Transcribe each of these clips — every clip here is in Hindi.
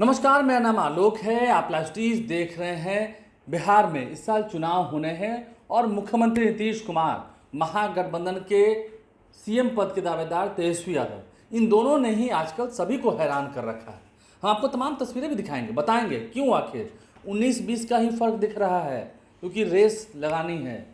नमस्कार, मेरा नाम आलोक है। आप लास्टीज देख रहे हैं। बिहार में इस साल चुनाव होने हैं और मुख्यमंत्री नीतीश कुमार, महागठबंधन के सीएम पद के दावेदार तेजस्वी यादव, इन दोनों ने ही आजकल सभी को हैरान कर रखा है। हम आपको तमाम तस्वीरें भी दिखाएंगे, बताएंगे क्यों आखिर 19-20 का ही फर्क दिख रहा है, क्योंकि रेस लगानी है।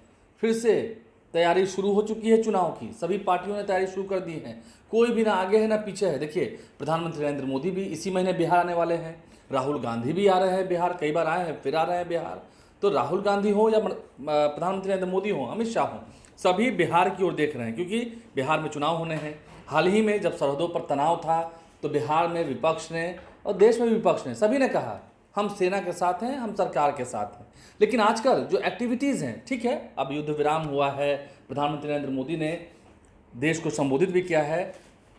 फिर से तैयारी शुरू हो चुकी है चुनाव की, सभी पार्टियों ने तैयारी शुरू कर दी है, कोई भी ना आगे है ना पीछे है। देखिए, प्रधानमंत्री नरेंद्र मोदी भी इसी महीने बिहार आने वाले हैं, राहुल गांधी भी आ रहे हैं बिहार, कई बार आए हैं फिर आ रहे हैं बिहार। तो राहुल गांधी हो या प्रधानमंत्री नरेंद्र मोदी हो, अमित शाह हो, सभी बिहार की ओर देख रहे हैं, क्योंकि बिहार में चुनाव होने हैं। हाल ही में जब सरहदों पर तनाव था तो बिहार में विपक्ष ने और देश में विपक्ष ने, सभी ने कहा हम सेना के साथ हैं, हम सरकार के साथ हैं। लेकिन आजकल जो एक्टिविटीज़ हैं, ठीक है, अब युद्ध विराम हुआ है, प्रधानमंत्री नरेंद्र मोदी ने देश को संबोधित भी किया है,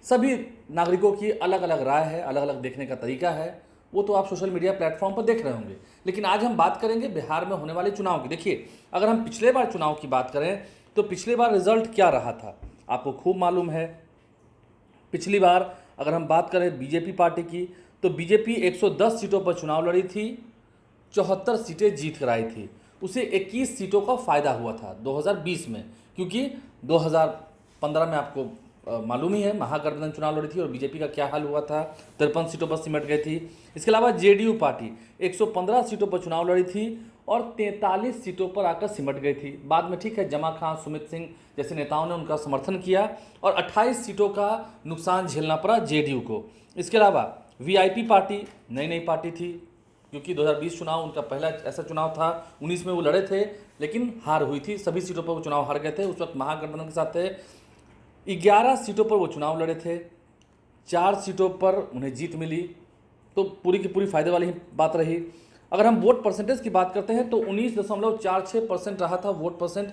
सभी नागरिकों की अलग अलग राय है, अलग अलग देखने का तरीका है, वो तो आप सोशल मीडिया प्लेटफॉर्म पर देख रहे होंगे। लेकिन आज हम बात करेंगे बिहार में होने वाले चुनाव की। देखिए, अगर हम पिछले बार चुनाव की बात करें तो पिछले बार रिजल्ट क्या रहा था आपको खूब मालूम है। पिछली बार अगर हम बात करें बीजेपी पार्टी की, तो बीजेपी 110 सीटों पर चुनाव लड़ी थी, 74 सीटें जीत कर आई थी। उसे 21 सीटों का फ़ायदा हुआ था 2020 में, क्योंकि 2015 में आपको मालूम ही है महागठबंधन चुनाव लड़ी थी और बीजेपी का क्या हाल हुआ था, 53 सीटों पर सिमट गई थी। इसके अलावा जेडीयू पार्टी 115 सीटों पर चुनाव लड़ी थी और 43 सीटों पर आकर सिमट गई थी। बाद में ठीक है, जमा खां, सुमित सिंह जैसे नेताओं ने उनका समर्थन किया और 28 सीटों का नुकसान झेलना पड़ा जेडीयू को। इसके अलावा वीआईपी पार्टी नई पार्टी थी, क्योंकि 2020 चुनाव उनका पहला ऐसा चुनाव था, 19 में वो लड़े थे लेकिन हार हुई थी, सभी सीटों पर वो चुनाव हार गए थे। उस वक्त महागठबंधन के साथ थे, 11 सीटों पर वो चुनाव लड़े थे, 4 सीटों पर उन्हें जीत मिली, तो पूरी की पूरी फायदे वाली ही बात रही। अगर हम वोट परसेंटेज की बात करते हैं तो 19.46% रहा था वोट परसेंट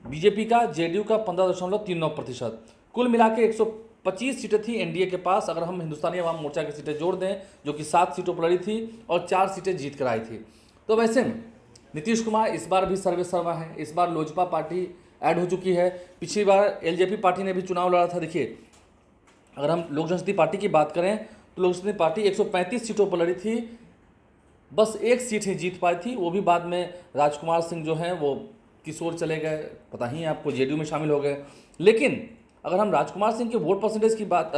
बीजेपी का, जेडीयू का 15.39%। कुल मिला के 125 सीटें थी एनडीए के पास, अगर हम हिंदुस्तानी अवाम मोर्चा की सीटें जोड़ दें, जो कि 7 सीटों पर लड़ी थी और 4 सीटें जीत कर आई थी। तो वैसे में नीतीश कुमार इस बार भी सर्वे सर्वा है, इस बार लोजपा पार्टी ऐड हो चुकी है। पिछली बार एलजेपी पार्टी ने भी चुनाव लड़ा था। देखिए, अगर हम लोक जनशक्ति पार्टी की बात करें तो लोक जनशक्ति पार्टी 135 सीटों पर लड़ी थी, बस 1 सीट ही जीत पाई थी, वो भी बाद में राजकुमार सिंह जो हैं वो किस ओर चले गए, पता ही है आपको, जेडीयू में शामिल हो गए। लेकिन अगर हम राजकुमार सिंह के वोट परसेंटेज की बात,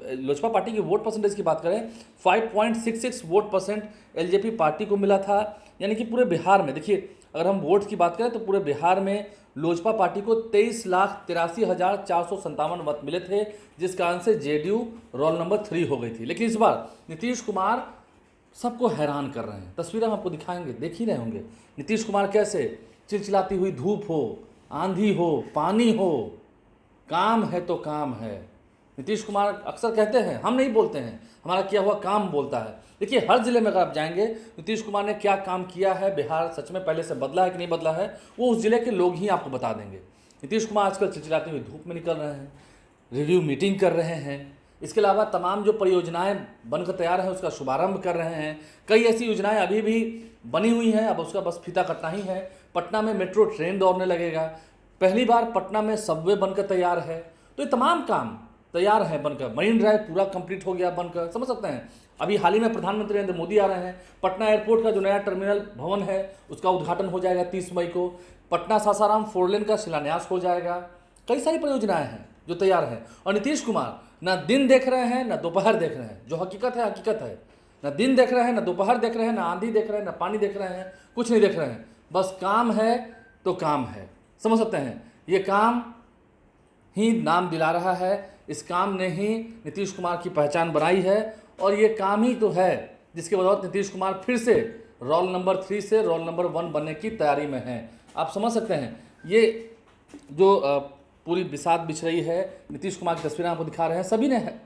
लोजपा पार्टी की वोट परसेंटेज की बात करें, 5.66 वोट परसेंट एलजेपी पार्टी को मिला था। यानी कि पूरे बिहार में, देखिए अगर हम वोट्स की बात करें तो पूरे बिहार में लोजपा पार्टी को 23,83,457 मत मिले थे, जिस कारण से जेडीयू रोल नंबर 3 हो गई थी। लेकिन इस बार नीतीश कुमार सबको हैरान कर रहे हैं। तस्वीरें हम आपको दिखाएंगे, देख ही रहे होंगे नीतीश कुमार कैसे चिलचिलाती हुई धूप हो, आंधी हो, पानी हो, काम है तो काम है। नीतीश कुमार अक्सर कहते हैं, हम नहीं बोलते हैं, हमारा किया हुआ काम बोलता है। देखिए, हर जिले में अगर आप जाएंगे, नीतीश कुमार ने क्या काम किया है, बिहार सच में पहले से बदला है कि नहीं बदला है, वो उस जिले के लोग ही आपको बता देंगे। नीतीश कुमार आजकल चिलचिलाती हुई धूप में निकल रहे हैं, रिव्यू मीटिंग कर रहे हैं। इसके अलावा तमाम जो परियोजनाएं बनकर तैयार हैं उसका शुभारंभ कर रहे हैं। कई ऐसी योजनाएं अभी भी बनी हुई हैं, अब उसका बस फीता कटना ही है। पटना में मेट्रो ट्रेन दौड़ने लगेगा, पहली बार पटना में सबवे बनकर तैयार है। तो ये तमाम काम तैयार है बनकर। मरीन ड्राइव पूरा कंप्लीट हो गया बनकर, समझ सकते हैं। अभी हाल ही में प्रधानमंत्री नरेंद्र मोदी आ रहे हैं, पटना एयरपोर्ट का जो नया टर्मिनल भवन है उसका उद्घाटन हो जाएगा 30 मई को। पटना सासाराम 4 लेन का शिलान्यास हो जाएगा। कई सारी परियोजनाएं हैं जो तैयार हैं, और नीतीश कुमार ना दिन देख रहे हैं ना दोपहर देख रहे हैं। जो हकीकत है हकीकत है, ना दिन देख रहे हैं ना दोपहर देख रहे हैं, ना आंधी देख रहे हैं ना पानी देख रहे हैं, कुछ नहीं देख रहे हैं, बस काम है तो काम है। समझ सकते हैं, ये काम ही नाम दिला रहा है, इस काम ने ही नीतीश कुमार की पहचान बनाई है, और ये काम ही तो है जिसके बदौलत नीतीश कुमार फिर से रोल नंबर 3 से रोल नंबर 1 बनने की तैयारी में हैं। आप समझ सकते हैं, ये जो पूरी बिसात बिछ रही है, नीतीश कुमार की तस्वीरें आपको दिखा रहे हैं,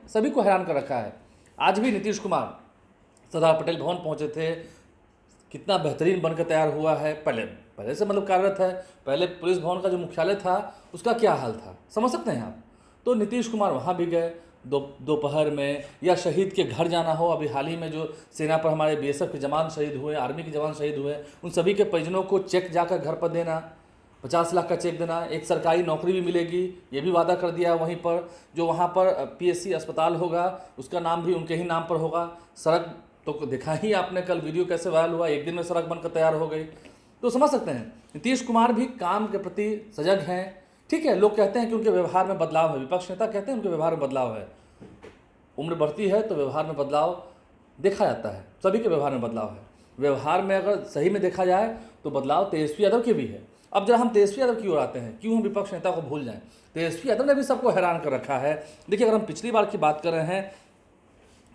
सभी को हैरान कर रखा है। आज भी नीतीश कुमार सरदार पटेल भवन पहुंचे थे, कितना बेहतरीन बनकर तैयार हुआ है। पहले से मतलब कार्यरत है, पहले पुलिस भवन का जो मुख्यालय था उसका क्या हाल था, समझ सकते हैं आप। तो नीतीश कुमार वहाँ भी गए दोपहर में, या शहीद के घर जाना हो। अभी हाल ही में जो सेना पर हमारे बीएसएफ के जवान शहीद हुए, आर्मी के जवान शहीद हुए, उन सभी के परिजनों को चेक जाकर घर पर देना, 50 लाख का चेक देना, एक सरकारी नौकरी भी मिलेगी, ये भी वादा कर दिया। वहीं पर जो वहाँ पर पीएससी अस्पताल होगा उसका नाम भी उनके ही नाम पर होगा। सड़क तो देखा ही आपने कल वीडियो कैसे वायरल हुआ, एक दिन में सड़क बनकर तैयार हो गई। तो समझ सकते हैं नीतीश कुमार भी काम के प्रति सजग हैं। ठीक है, लोग कहते हैं कि उनके व्यवहार में बदलाव है, विपक्ष नेता कहते हैं उनके व्यवहार में बदलाव है। उम्र बढ़ती है तो व्यवहार में बदलाव देखा जाता है, सभी के व्यवहार में बदलाव है। व्यवहार में अगर सही में देखा जाए तो बदलाव तेजस्वी यादव के भी है। अब जब हम तेजस्वी यादव की ओर आते हैं, क्यों हम विपक्ष नेता को भूल जाएं? तेजस्वी यादव ने भी सबको हैरान कर रखा है। देखिए, अगर हम पिछली बार की बात कर रहे हैं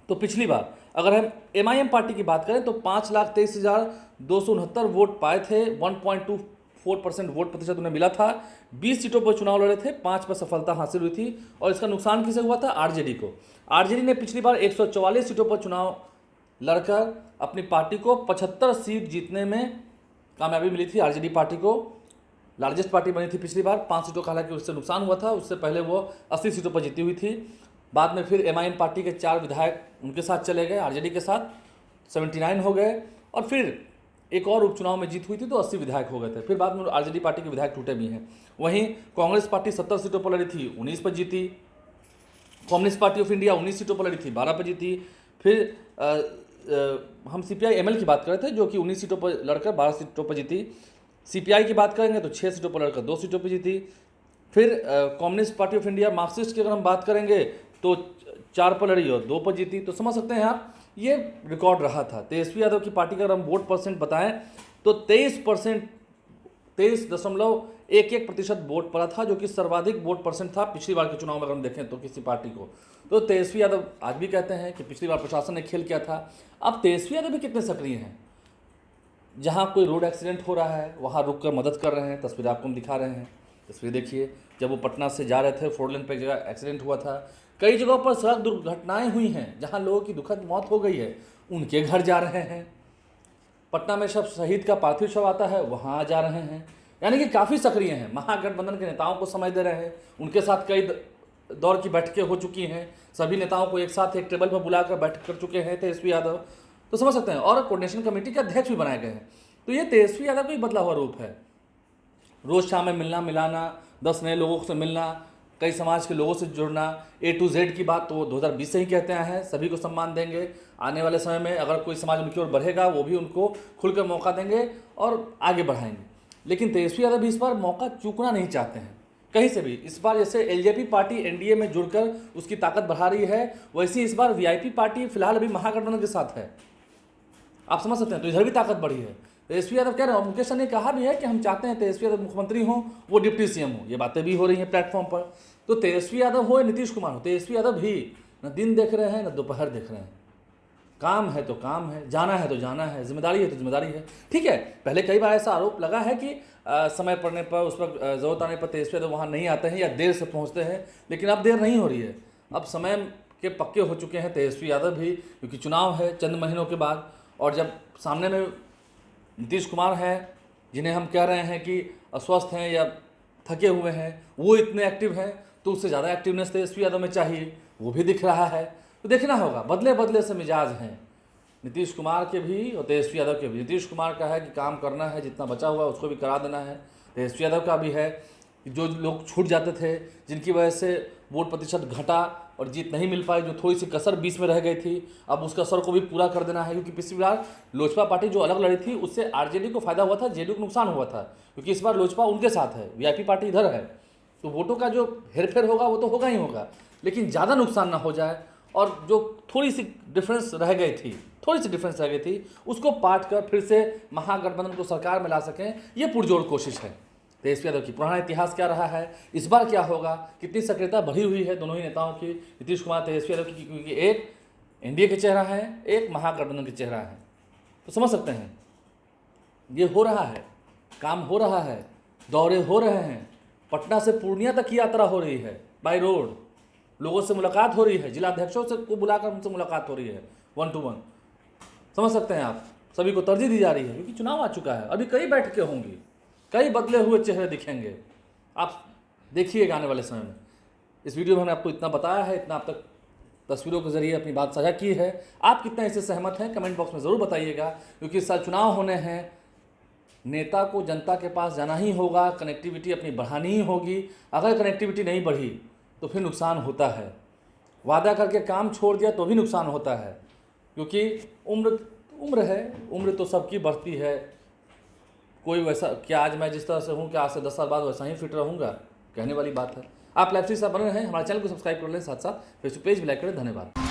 तो पिछली बार अगर हम MIM पार्टी की बात करें तो 5,23,269 वोट पाए थे, 1.24% वोट प्रतिशत उन्हें मिला था। 20 सीटों पर चुनाव लड़े थे, 5 पर सफलता हासिल हुई थी। और इसका नुकसान किसे हुआ था? RJD को। RJD ने पिछली बार 144 सीटों पर चुनाव लड़कर अपनी पार्टी को 75 सीट जीतने में कामयाबी मिली थी। RJD पार्टी को लार्जेस्ट पार्टी बनी थी पिछली बार। 5 सीटों का हालांकि उससे नुकसान हुआ था, उससे पहले वो 80 सीटों पर जीती हुई थी। बाद में फिर MIM पार्टी के 4 विधायक उनके साथ चले गए, RJD के साथ 79 हो गए। और फिर एक और उपचुनाव में जीत हुई थी तो 80 विधायक हो गए थे। फिर बाद में RJD पार्टी के विधायक टूटे भी हैं। वहीं कांग्रेस पार्टी 70 सीटों पर लड़ी थी, 19 पर जीती। कम्युनिस्ट पार्टी ऑफ इंडिया 19 सीटों पर लड़ी थी, 12 पर जीती। फिर हम CPI-ML की बात कर रहे थे जो कि 19 सीटों पर लड़कर 12 सीटों पर जीती। CPI की बात करेंगे तो 6 सीटों पर लड़कर 2 सीटों पर जीती। फिर communist party of India Marxist की अगर हम बात करेंगे तो 4 पर लड़ी और 2 पर जीती। तो समझ सकते हैं आप, ये रिकॉर्ड रहा था। तेजस्वी यादव की पार्टी का अगर हम वोट परसेंट बताएं तो 23.11% वोट पड़ा था, जो कि सर्वाधिक वोट परसेंट था पिछली बार के चुनाव में अगर हम देखें तो किसी पार्टी को। तो तेजस्वी यादव आज भी कहते हैं कि पिछली बार प्रशासन ने खेल किया था। अब तेजस्वी यादव भी कितने सक्रिय हैं, जहाँ कोई रोड एक्सीडेंट हो रहा है वहाँ रुक कर मदद कर रहे हैं। तस्वीर आपको हम दिखा रहे हैं, तस्वीर देखिए। जब वो पटना से जा रहे थे, 4 लेन पर एक जगह एक्सीडेंट हुआ था। कई जगहों पर सड़क दुर्घटनाएं हुई हैं जहां लोगों की दुखद मौत हो गई है, उनके घर जा रहे हैं। पटना में सब शहीद का पार्थिव शव आता है, वहां जा रहे हैं। यानी कि काफ़ी सक्रिय हैं। महागठबंधन के नेताओं को समय दे रहे हैं, उनके साथ कई दौर की बैठकें हो चुकी हैं। सभी नेताओं को एक साथ एक टेबल पर बुलाकर बैठक कर चुके हैं तेजस्वी यादव। तो समझ सकते हैं। और कोऑर्डिनेशन कमेटी के अध्यक्ष भी बनाए गए हैं। तो ये तेजस्वी यादव का ही बदला हुआ रूप है। रोज़ शाम में मिलना मिलाना, 10 नए लोगों से मिलना, कई समाज के लोगों से जुड़ना। A to Z की बात तो 2020 से ही कहते आए हैं, सभी को सम्मान देंगे। आने वाले समय में अगर कोई समाज उनकी ओर बढ़ेगा वो भी उनको खुलकर मौका देंगे और आगे बढ़ाएंगे। लेकिन तेजस्वी यादव भी इस बार मौका चूकना नहीं चाहते हैं कहीं से भी। इस बार जैसे LJP पार्टी NDA में जुड़कर उसकी ताकत बढ़ा रही है, वैसे इस बार VIP पार्टी फिलहाल अभी महागठबंधन के साथ है। आप समझ सकते हैं, तो इधर भी ताकत बढ़ी है। तेजस्वी यादव कह रहे हैं, मुकेश ने कहा भी है कि हम चाहते हैं तेजस्वी यादव मुख्यमंत्री हों, वो डिप्टी CM हो। ये बातें भी हो रही हैं प्लेटफॉर्म पर। तो तेजस्वी यादव हो या नीतीश कुमार हो, तेजस्वी यादव भी न दिन देख रहे हैं न दोपहर देख रहे हैं। काम है तो काम है, जाना है तो जाना है, जिम्मेदारी है तो जिम्मेदारी है। ठीक है, पहले कई बार ऐसा आरोप लगा है कि समय पड़ने पर, उस पर ज़रूरत आने पर तेजस्वी यादव वहाँ नहीं आते हैं या देर से पहुँचते हैं। लेकिन अब देर नहीं हो रही है, अब समय के पक्के हो चुके हैं तेजस्वी यादव भी, क्योंकि चुनाव है चंद महीनों के बाद। और जब सामने में नीतीश कुमार हैं, जिन्हें हम कह रहे हैं कि अस्वस्थ हैं या थके हुए हैं, वो इतने एक्टिव हैं, तो उससे ज़्यादा एक्टिवनेस तेजस्वी यादव में चाहिए, वो भी दिख रहा है। तो देखना होगा, बदले बदले से मिजाज हैं नीतीश कुमार के भी और तेजस्वी यादव के भी। नीतीश कुमार का है कि काम करना है, जितना बचा हुआ उसको भी करा देना है। तेजस्वी यादव का भी है कि जो लोग छूट जाते थे, जिनकी वजह से वोट प्रतिशत घटा और जीत नहीं मिल पाई, जो थोड़ी सी कसर बीच में रह गई थी, अब उस कसर को भी पूरा कर देना है। क्योंकि पिछली बार लोजपा पार्टी जो अलग लड़ी थी उससे RJD को फायदा हुआ था, JDU को नुकसान हुआ था। क्योंकि इस बार लोजपा उनके साथ है, VIP पार्टी इधर है, तो वोटों का जो हेरफेर होगा वो तो होगा ही होगा। लेकिन ज़्यादा नुकसान ना हो जाए, और जो थोड़ी सी डिफरेंस रह गई थी उसको पाट कर फिर से महागठबंधन को सरकार में ला सकें, ये पुरजोर कोशिश है तेजस्वी यादव की। पुराना इतिहास क्या रहा है, इस बार क्या होगा, कितनी सक्रियता बढ़ी हुई है दोनों ही नेताओं की, नीतीश कुमार तेजस्वी यादव की, क्योंकि एक NDA के चेहरा है, एक महागठबंधन के चेहरा है। तो समझ सकते हैं ये हो रहा है, काम हो रहा है, दौरे हो रहे हैं। पटना से पूर्णिया तक की यात्रा हो रही है बाय रोड, लोगों से मुलाकात हो रही है, जिलाध्यक्षों से को बुलाकर उनसे मुलाकात हो रही है 1 to 1। समझ सकते हैं आप, सभी को तरजीह दी जा रही है क्योंकि चुनाव आ चुका है। अभी कई बैठकें होंगी, कई बदले हुए चेहरे दिखेंगे, आप देखिएगा आने वाले समय में। इस वीडियो में हमने आपको इतना बताया है, इतना आप तक तस्वीरों के जरिए अपनी बात साझा की है। आप कितना इससे सहमत हैं कमेंट बॉक्स में ज़रूर बताइएगा, क्योंकि इस साल चुनाव होने हैं। नेता को जनता के पास जाना ही होगा, कनेक्टिविटी अपनी बढ़ानी ही होगी। अगर कनेक्टिविटी नहीं बढ़ी तो फिर नुकसान होता है। वादा करके काम छोड़ दिया तो भी नुकसान होता है। क्योंकि उम्र है, उम्र तो सबकी बढ़ती है। कोई वैसा क्या आज मैं जिस तरह से हूँ, क्या आज से 10 साल बाद वैसा ही फिट रहूँगा, कहने वाली बात है। आप लाइव से बने रहें, हमारे चैनल को सब्सक्राइब कर लें, साथ साथ फेसबुक पेज भी लाइक करें। धन्यवाद।